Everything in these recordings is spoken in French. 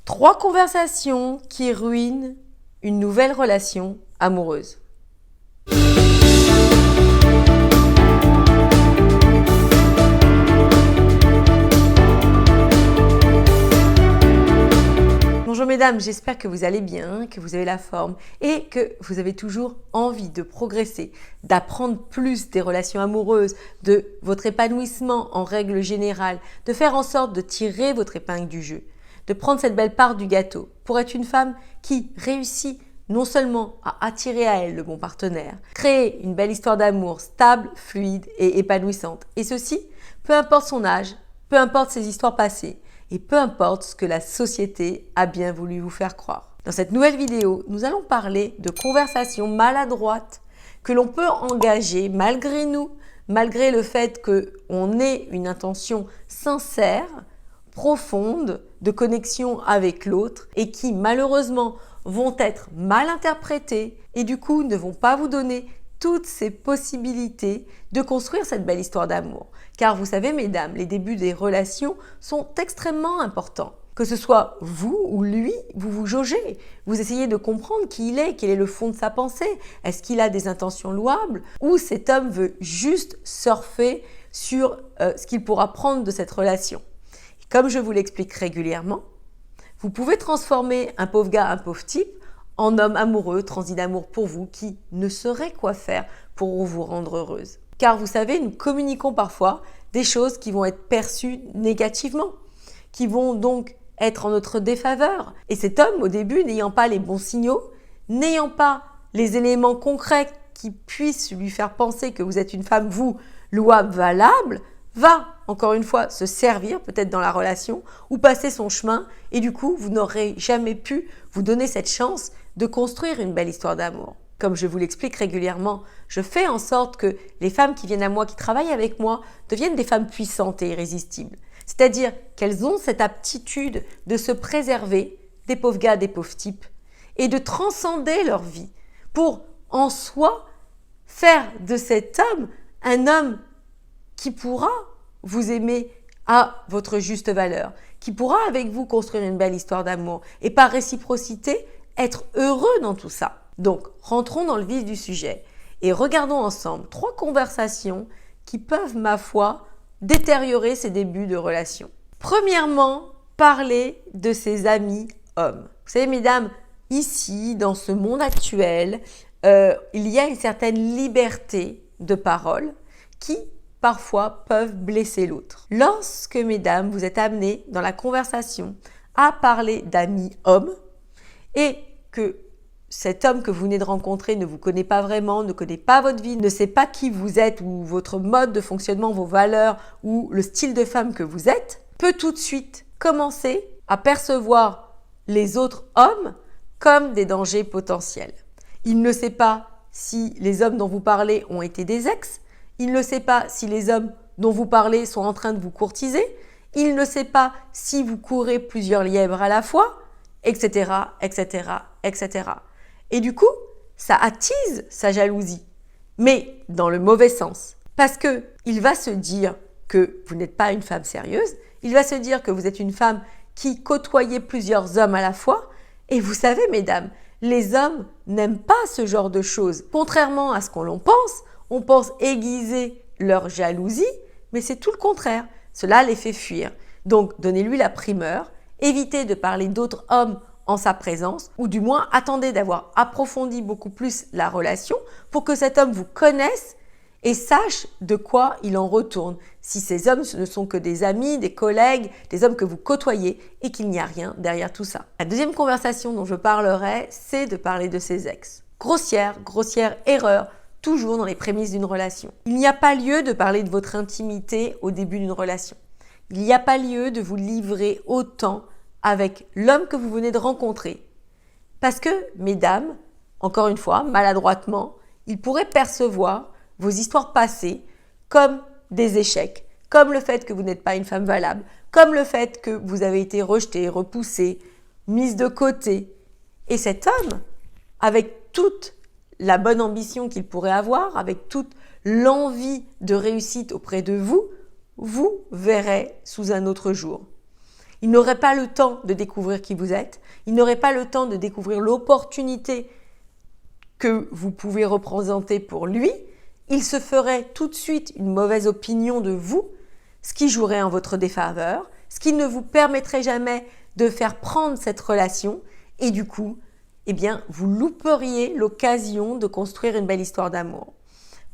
3 conversations qui ruinent une nouvelle relation amoureuse. Bonjour mesdames, j'espère que vous allez bien, que vous avez la forme et que vous avez toujours envie de progresser, d'apprendre plus des relations amoureuses, de votre épanouissement en règle générale, de faire en sorte de tirer votre épingle du jeu, de prendre cette belle part du gâteau pour être une femme qui réussit non seulement à attirer à elle le bon partenaire, créer une belle histoire d'amour stable, fluide et épanouissante. Et ceci, peu importe son âge, peu importe ses histoires passées, et peu importe ce que la société a bien voulu vous faire croire. Dans cette nouvelle vidéo, nous allons parler de conversations maladroites que l'on peut engager malgré nous, malgré le fait qu'on ait une intention sincère, profonde, de connexion avec l'autre et qui malheureusement vont être mal interprétées et du coup ne vont pas vous donner toutes ces possibilités de construire cette belle histoire d'amour. Car vous savez mesdames, les débuts des relations sont extrêmement importants. Que ce soit vous ou lui, vous vous jaugez. Vous essayez de comprendre qui il est, quel est le fond de sa pensée. Est-ce qu'il a des intentions louables ou cet homme veut juste surfer sur ce qu'il pourra prendre de cette relation. Et comme je vous l'explique régulièrement, vous pouvez transformer un pauvre gars, un pauvre type en homme amoureux, transi d'amour pour vous, qui ne saurait quoi faire pour vous rendre heureuse. Car vous savez, nous communiquons parfois des choses qui vont être perçues négativement, qui vont donc être en notre défaveur. Et cet homme, au début, n'ayant pas les bons signaux, n'ayant pas les éléments concrets qui puissent lui faire penser que vous êtes une femme, vous, louable, valable, va, encore une fois, se servir peut-être dans la relation ou passer son chemin et du coup, vous n'aurez jamais pu vous donner cette chance de construire une belle histoire d'amour. Comme je vous l'explique régulièrement, je fais en sorte que les femmes qui viennent à moi, qui travaillent avec moi, deviennent des femmes puissantes et irrésistibles. C'est-à-dire qu'elles ont cette aptitude de se préserver des pauvres gars, des pauvres types et de transcender leur vie pour en soi faire de cet homme un homme qui pourra vous aimer à votre juste valeur, qui pourra avec vous construire une belle histoire d'amour et par réciprocité, être heureux dans tout ça. Donc, rentrons dans le vif du sujet et regardons ensemble 3 conversations qui peuvent, ma foi, détériorer ces débuts de relation. Premièrement, parler de ses amis hommes. Vous savez, mesdames, ici, dans ce monde actuel, il y a une certaine liberté de parole qui parfois peuvent blesser l'autre. Lorsque, mesdames, vous êtes amenées dans la conversation à parler d'amis hommes et que cet homme que vous venez de rencontrer ne vous connaît pas vraiment, ne connaît pas votre vie, ne sait pas qui vous êtes ou votre mode de fonctionnement, vos valeurs ou le style de femme que vous êtes, peut tout de suite commencer à percevoir les autres hommes comme des dangers potentiels. Il ne sait pas si les hommes dont vous parlez ont été des ex, il ne sait pas si les hommes dont vous parlez sont en train de vous courtiser, il ne sait pas si vous courez plusieurs lièvres à la fois, etc., etc., etc. Et du coup, ça attise sa jalousie, mais dans le mauvais sens. Parce qu'il va se dire que vous n'êtes pas une femme sérieuse, il va se dire que vous êtes une femme qui côtoyait plusieurs hommes à la fois. Et vous savez, mesdames, les hommes n'aiment pas ce genre de choses. Contrairement à ce qu'on pense, on pense aiguiser leur jalousie, mais c'est tout le contraire. Cela les fait fuir. Donc, donnez-lui la primeur, évitez de parler d'autres hommes en sa présence, ou du moins attendez d'avoir approfondi beaucoup plus la relation pour que cet homme vous connaisse et sache de quoi il en retourne. Si ces hommes ne sont que des amis, des collègues, des hommes que vous côtoyez et qu'il n'y a rien derrière tout ça. La deuxième conversation dont je parlerai, c'est de parler de ses ex. Grossière erreur, toujours dans les prémices d'une relation. Il n'y a pas lieu de parler de votre intimité au début d'une relation. Il n'y a pas lieu de vous livrer autant avec l'homme que vous venez de rencontrer. Parce que, mesdames, encore une fois, maladroitement, il pourrait percevoir vos histoires passées comme des échecs, comme le fait que vous n'êtes pas une femme valable, comme le fait que vous avez été rejetée, repoussée, mise de côté. Et cet homme, avec toute la bonne ambition qu'il pourrait avoir, avec toute l'envie de réussite auprès de vous, vous verrez sous un autre jour. Il n'aurait pas le temps de découvrir qui vous êtes. Il n'aurait pas le temps de découvrir l'opportunité que vous pouvez représenter pour lui. Il se ferait tout de suite une mauvaise opinion de vous, ce qui jouerait en votre défaveur, ce qui ne vous permettrait jamais de faire prendre cette relation et du coup, eh bien, vous louperiez l'occasion de construire une belle histoire d'amour.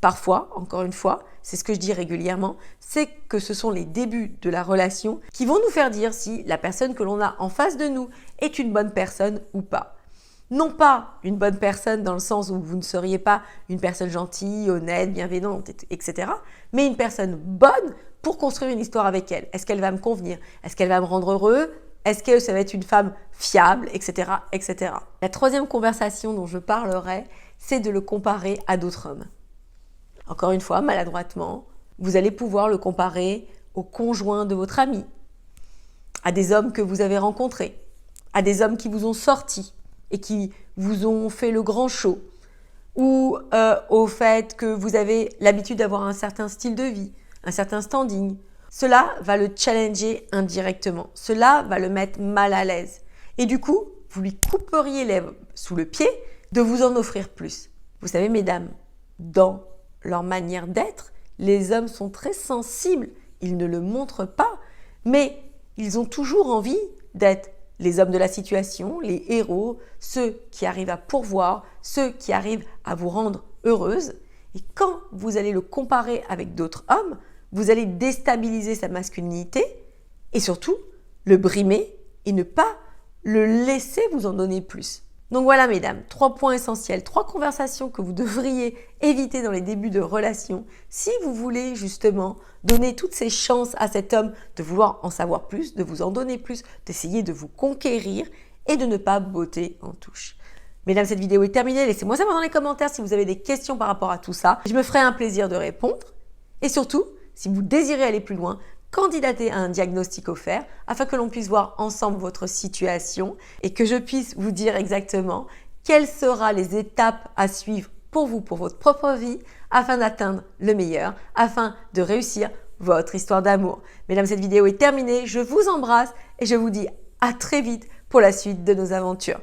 Parfois, encore une fois, c'est ce que je dis régulièrement, c'est que ce sont les débuts de la relation qui vont nous faire dire si la personne que l'on a en face de nous est une bonne personne ou pas. Non pas une bonne personne dans le sens où vous ne seriez pas une personne gentille, honnête, bienveillante, etc. Mais une personne bonne pour construire une histoire avec elle. Est-ce qu'elle va me convenir? Est-ce qu'elle va me rendre heureux? Est-ce que ça va être une femme fiable, etc., etc. La troisième conversation dont je parlerai, c'est de le comparer à d'autres hommes. Encore une fois, maladroitement, vous allez pouvoir le comparer au conjoint de votre ami, à des hommes que vous avez rencontrés, à des hommes qui vous ont sortis et qui vous ont fait le grand show, ou au fait que vous avez l'habitude d'avoir un certain style de vie, un certain standing. Cela va le challenger indirectement, cela va le mettre mal à l'aise. Et du coup, vous lui couperiez sous le pied de vous en offrir plus. Vous savez, mesdames, dans leur manière d'être, les hommes sont très sensibles, ils ne le montrent pas, mais ils ont toujours envie d'être les hommes de la situation, les héros, ceux qui arrivent à pourvoir, ceux qui arrivent à vous rendre heureuse. Et quand vous allez le comparer avec d'autres hommes, vous allez déstabiliser sa masculinité et surtout le brimer et ne pas le laisser vous en donner plus. Donc voilà mesdames, 3 points essentiels, 3 conversations que vous devriez éviter dans les débuts de relation si vous voulez justement donner toutes ces chances à cet homme de vouloir en savoir plus, de vous en donner plus, d'essayer de vous conquérir et de ne pas botter en touche. Mesdames, cette vidéo est terminée. Laissez-moi savoir dans les commentaires si vous avez des questions par rapport à tout ça. Je me ferai un plaisir de répondre. Et surtout, si vous désirez aller plus loin, candidatez à un diagnostic offert afin que l'on puisse voir ensemble votre situation et que je puisse vous dire exactement quelles seront les étapes à suivre pour vous, pour votre propre vie, afin d'atteindre le meilleur, afin de réussir votre histoire d'amour. Mesdames, cette vidéo est terminée. Je vous embrasse et je vous dis à très vite pour la suite de nos aventures.